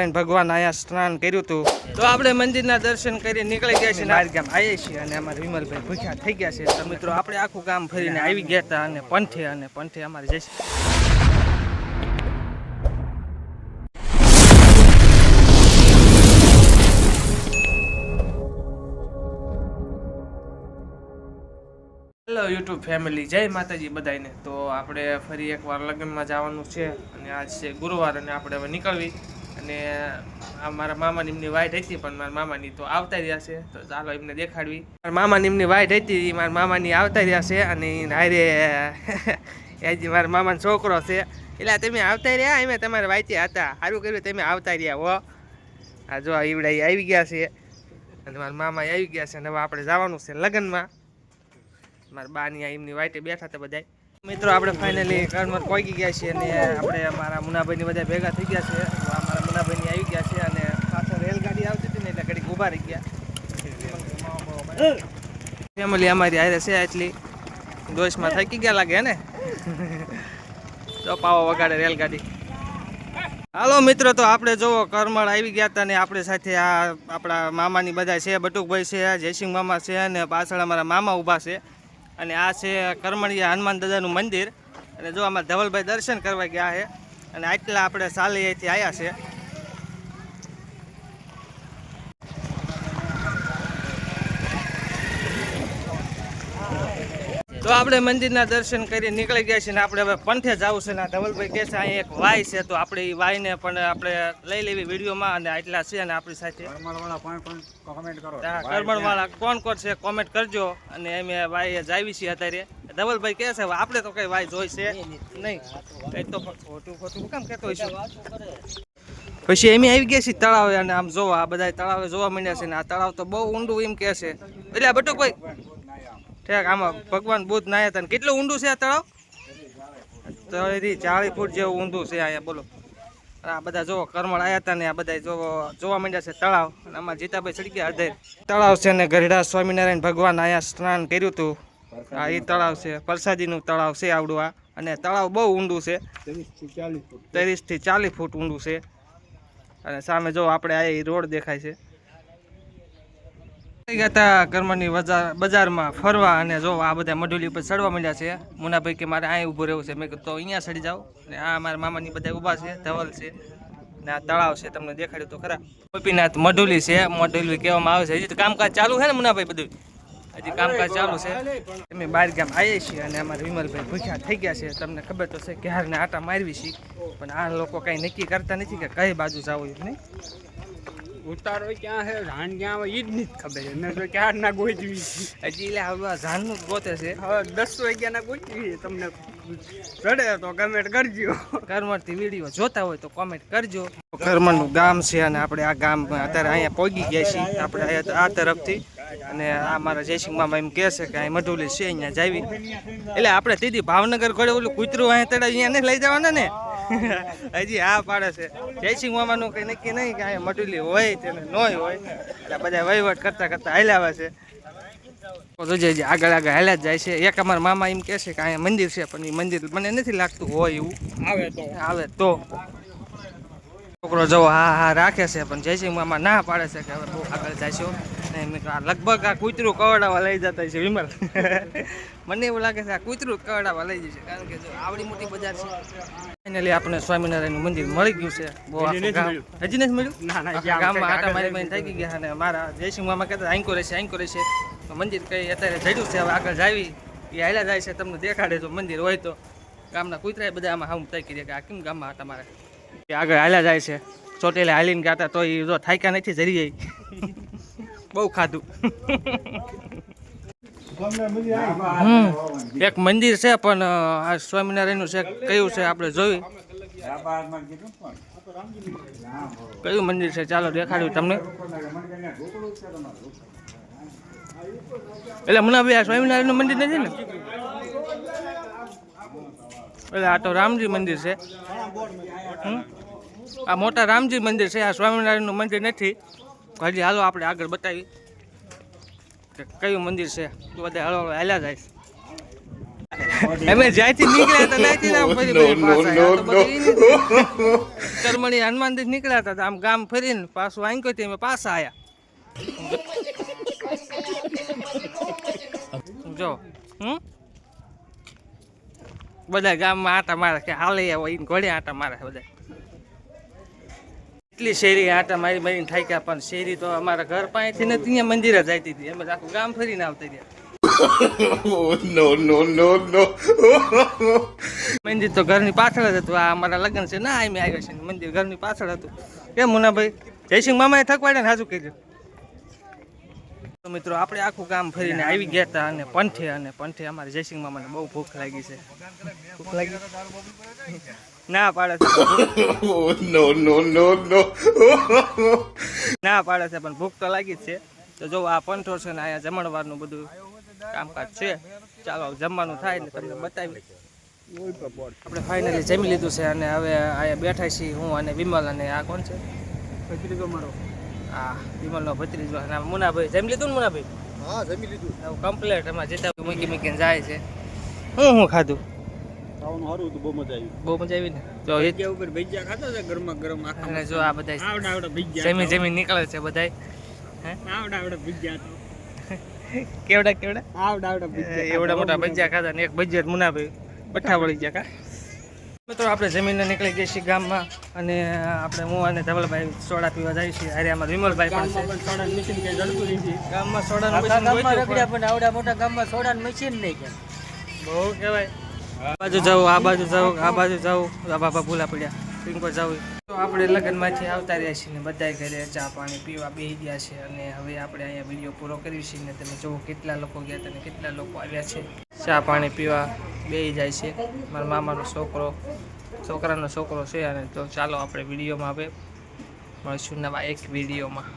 સ્વામિનારાયણ ભગવાન અહીંયા સ્નાન કર્યું હતું તો આપણે મંદિરના દર્શન કરી નીકળી ગયા છીએ બહાર ગામ આવીએ છીએ અને અમારા વિમલભાઈ ભૂખ્યા થઈ ગયા છે તો મિત્રો આપણે આખું ગામ ફરીને આવી ગયા હતા અને પંથે અમારે જઈશું હેલો યુટ્યુબ ફેમિલી જય માતાજી બધાને તો આપણે ફરી એકવાર લગ્નમાં જવાનું છે અને આજ છે ગુરુવાર અને આપણે હવે નીકળવી અને આ મારા મામાની એમની વાઈટ હતી પણ મારા મામાની તો આવતા રહ્યા છે તો ચાલો એમને દેખાડવી મારા મામાની એમની વાઈટ હતી મારા મામાની આવતા રહ્યા છે અને હારે હજી મારા મામાનો છોકરો છે એટલે તમે આવતા રહ્યા એમ તમારા વાઈટે હતા સારું કર્યું તમે આવતા રહ્યા હો આ જો ઈવડા આવી ગયા છે અને મારા મામા આવી ગયા છે અને હવે આપણે જવાનું છે લગ્નમાં મારા બાની એમની વાઈટે બેઠા હતા બધા મિત્રો આપણે ફાઇનલી કણવર પહોંચી ગયા છીએ અને આપણે અમારા મુનાભાઈની બધા ભેગા થઈ ગયા છે અમારા મુનાભાઈની આવી ગયા છે અને પાછળ રેલગાડી આવતી હતી ને એટલે ઘડીક ઊભા રહી ગયા ફેમિલી અમારી હારે છે એટલી દોષમાં થાકી ગયા લાગે ને તો પાવો વગાડે રેલગાડી હાલો મિત્રો તો આપણે જોવો કરમળ આવી ગયા હતા ને આપણે સાથે આ આપણા મામાની બધા છે બટુકભાઈ છે જયસિંહ મામા છે અને પાછળ અમારા મામા ઊભા છે અને આ છે કરમળિયા હનુમાન દાદાનું મંદિર અને જો આમાં ધવલભાઈ દર્શન કરવા ગયા છે અને આટલા આપણે સાલી અહીંથી આવ્યા છે તો આપણે મંદિરના દર્શન કરી નીકળી ગયા છીએ ને આપણે હવે પંથે જવું છે ને ધવલભાઈ કહે છે અહીં એક વાય છે તો આપણે એ વાયને પણ આપણે લઈ લેવી વિડીયોમાં અને આટલા છે અને આપણી સાથે કરમણવાળા કોણ કોણ છે કોમેન્ટ કરજો અને એમ વાય જાવી છીએ અત્યારે ધવલભાઈ કહે છે આપણે તો કઈ વાય જોઈ છે નહીં કઈ તો ખોટું કામ કહેતો હોય છે પછી એમ આવી ગયા છે તળાવે અને આમ જોવા આ બધા તળાવે જોવા માંડ્યા છે ને આ તળાવ તો બહુ ઊંડું એમ કહે છે એટલે બટુકભાઈ ઠેક આમાં ભગવાન બુદ્ધ નાયા હતા કેટલું ઊંડું છે આ તળાવ 40 ફૂટ જેવું ઊંડું છે અહીંયા બોલો આ બધા જોવો કરમળ આવ્યા હતા ને આ બધા જોવા માંડ્યા છે તળાવ અને આમાં જીતાભાઈ ચડી ગયા અડધે તળાવ છે ને ગઢડા સ્વામિનારાયણ ભગવાન અહીંયા સ્નાન કર્યું હતું આ એ તળાવ છે પ્રસાદીનું તળાવ છે આવડું આ અને તળાવ બહુ ઊંડું છે 30 થી 40 ફૂટ ઊંડું છે અને સામે જો આપણે આ રોડ દેખાય છે ગયા હતા કરમળની બજારમાં ફરવા અને જો આ બધા મઢુલી ઉપર ચડવા માંડ્યા છે મુનાભાઈ કે મારે અહીં ઊભું રહેવું છે મેં કીધું તો અહીંયા ચડી જાઓ અને આ મારા મામાની બધા ઊભા છે ધવલ છે ને આ તળાવ છે તમને દેખાડ્યું તો ખરા ગોપીનાથ મઢુલી છે મઢુલી કહેવામાં આવે છે હજી તો કામકાજ ચાલુ છે ને મુનાભાઈ બધું હજી કામકાજ ચાલુ છે અમે બહાર ગામ આવીએ છીએ અને અમારા વિમલભાઈ ભૂખ્યા થઈ ગયા છે તમને ખબર તો છે કે હારને આટા મારવી છીએ પણ આ લોકો કંઈ નક્કી કરતા નથી કે કઈ બાજુ જવું નહીં ઉતારો ક્યાં છે ધાન ક્યાં આવે એ જ નથી ખબર છે મેં તો ક્યાં ના ગોઠવી હજી એટલે આ ધાનનું જ ગોતે છે હવે 10 વાગ્યાના ગોઠવી તમને ચડે તો કમેન્ટ કરજો કરમળથી વિડીયો જોતા હોય તો કોમેન્ટ કરજો કરમળનું ગામ છે અને આપણે આ ગામ અત્યારે અહીંયા પહોંચી ગયા છીએ આપણે અહીંયા આ તરફથી અને આ મારા જયસિંહ મામા એમ કહે છે કે અહીં મઢુલી છે અહીંયા જાવી એટલે આપણે સીધી ભાવનગર ઘડે ઓલું કૂતરું અહીંયા તળાવ અહીંયા નહીં લઈ જવાના ને હજી આ પાડે છે જયસિંહ મામાનું કંઈ નક્કી નહીં કે અહીંયા મઢુલી હોય તેને ન હોય એટલે બધા વહીવટ કરતા હાલ્યા આવે છે હજી આગળ હાલ્યા જ જાય છે એક અમારા મામા એમ કહે છે કે અહીંયા મંદિર છે પણ એ મંદિર મને નથી લાગતું હોય એવું આવે તો છોકરો જવો હા રાખે છે પણ જયસિંહ મામા ના પાડે છે કે હવે બહુ આગળ જાય છે લગભગ આ કૂતરું કવડાવવા લઈ જતા છે વિમલ મને એવું લાગે છે આ કૂતરું કવડાવવા લઈ જશે કારણ કે જો આવડી મોટી બજાર છે ફાઇનલી આપણે સ્વામિનારાયણનું મંદિર મળી ગયું છે બહુ હજી નથી મળ્યું ગામમાં આટા મારી થઈ ગયા અને મારા જયસિંહ મામા કહેતા આંકો રહેશે તો મંદિર કઈ અત્યારે જડ્યું છે હવે આગળ જાવી એ હાલ્યા જાય છે તમને દેખાડે જો મંદિર હોય તો ગામના કૂતરાય બધા આમાં હામ થઈ ગયા કે આ કેમ ગામમાં આટા મારે આગળ હાલ્યા જાય છે ચોટેલે હાલીને ગાતા તો એ જો થાક્યા નથી જરી જાય બહુ ખાધું એક મંદિર છે પણ આ સ્વામિનારાયણનું છે કયું છે આપણે જોયું કયું મંદિર છે ચાલો દેખાડ્યું તમને એટલે મુનાભાઈ આ સ્વામિનારાયણનું મંદિર નથી ને એટલે આ તો રામજી મંદિર છે આ મોટા રામજી મંદિર છે આ સ્વામિનારાયણનું મંદિર નથી હજી હાલો આપણે આગળ બતાવી કે કયું મંદિર છે તો બધા હળો હાલ્યા જાય અમે જ્યાંથી નીકળ્યા હતા ત્યાંથી આમ ફરી ફરી પાછા આવ્યા. તો બધું ઈ નથી. કરમણી હનુમાનથી નીકળ્યા હતા તો આમ ગામ ફરીને પાછું આંક્યો તે અમે પાછા આવ્યા. જો બધા ગામમાં આટા મારે કે હાલે આવો ઈને ઘોડે આટા મારે બધા. એટલી શેરી આટા મારી મારીને થાક્યા પણ શેરી તો અમારા ઘર પાસેથી નથી ત્યાં મંદિરે જતી હતી. અમે આખું ગામ ફરીને આવતા રહ્યા. મંદિર તો ઘરની પાછળ જ હતું. આ અમારા લગ્ન છે ના અમે આવ્યા છે મંદિર ઘરની પાછળ હતું. કેમ મુનાભાઈ જયસિંહ મામાએ થકવાડે ને હાજુ કીધું. તો મિત્રો આપણે આખું ગામ ફરીને આવી ગયા હતા અને પંઠે અમારે જયસિંહ મામાને બહુ ભૂખ લાગી છે. ભૂખ લાગી ના પાડે છે ના પાડે છે પણ ભૂખ તો લાગી જ છે. તો જો આ પંઠો છે ને અહીંયા જમણવારનું બધું કામકાજ છે. ચાલો જમવાનું થાય ને તમને બતાવી. આપણે ફાઇનલી જમી લીધું છે અને હવે અહીંયા બેઠા છીએ હું અને વિમલ અને આ કોણ છે ભત્રીજો મારો. હા વિમલનો ભત્રીજો અને મુનાભાઈ જમી લીધું ને મુનાભાઈ? હા જમી લીધું. કમ્પ્લેટ એમાં જતા મૂકીને જાય છે. હું ખાધું? ખાવાનું સારું હતું, બહુ મજા આવી. બહુ મજા આવી ને. જો જગ્યા ઉપર ભજીયા ખાતા હતા ગરમા ગરમ આખા. અને જો આ બધા આવડા ભજીયા જમી નીકળે છે બધા. આવડા ભજીયા તો કેવડા આવડા ભજીયા એવડા મોટા ભજીયા ખાધા ને એક ભજીયા મુનાભાઈ પઠ્ઠા વળી ગયા કા. મિત્રો આપણે જમીને નીકળી ગયા છીએ ગામમાં અને આપણે હું અને ધવલભાઈ સોડા પીવા જઈએ છીએ. અરે આમાં વિમલભાઈ પણ છે. સોડાનું મશીન કે જડતું નથી ગામમાં સોડાનું મશીન હોય તો પણ આવડા મોટા ગામમાં સોડાનું મશીન નહીં કે બહુ કહેવાય. આ બાજુ જાવ આ બાજુ જાવ આ બાજુ જાવ આ બાબા ભૂલા પડ્યા પિંકો જાવ. તો આપણે લગ્નમાંથી આવતા રહ્યા છીએ ને બધા ઘરે ચા પાણી પીવા બેસી ગયા છે અને હવે આપણે અહીંયા વિડીયો પૂરો કર્યો છે ને તમે જુઓ કેટલા લોકો ગયા હતા ને કેટલા લોકો આવ્યા છે ચા પાણી પીવા બેસી જાય છે. મારા મામાનો છોકરાનો છોકરો છે અને તો ચાલો આપણે વિડીયોમાં હવે મળીશું નવા એક વિડીયોમાં.